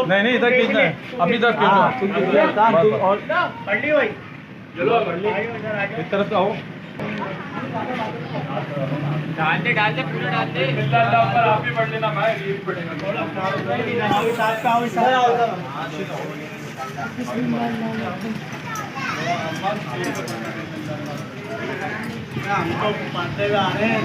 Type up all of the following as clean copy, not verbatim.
नहीं नहीं, इधर खींचना है, अभी इधर खींचना। चलो इस तरफ से आओ। डाल दे पूरा डाल दे। ऊपर आप भी बढ़ लेना भाई, ये पड़ेगा हमको पढ़ते हुए आ रहे हैं।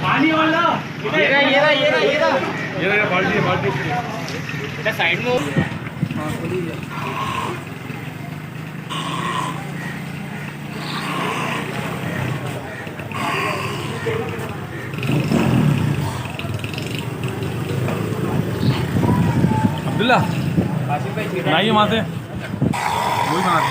पानी वाला ये बाल्टी साइड में। अब्दुल्ला लाइए वहाँ से, वही बना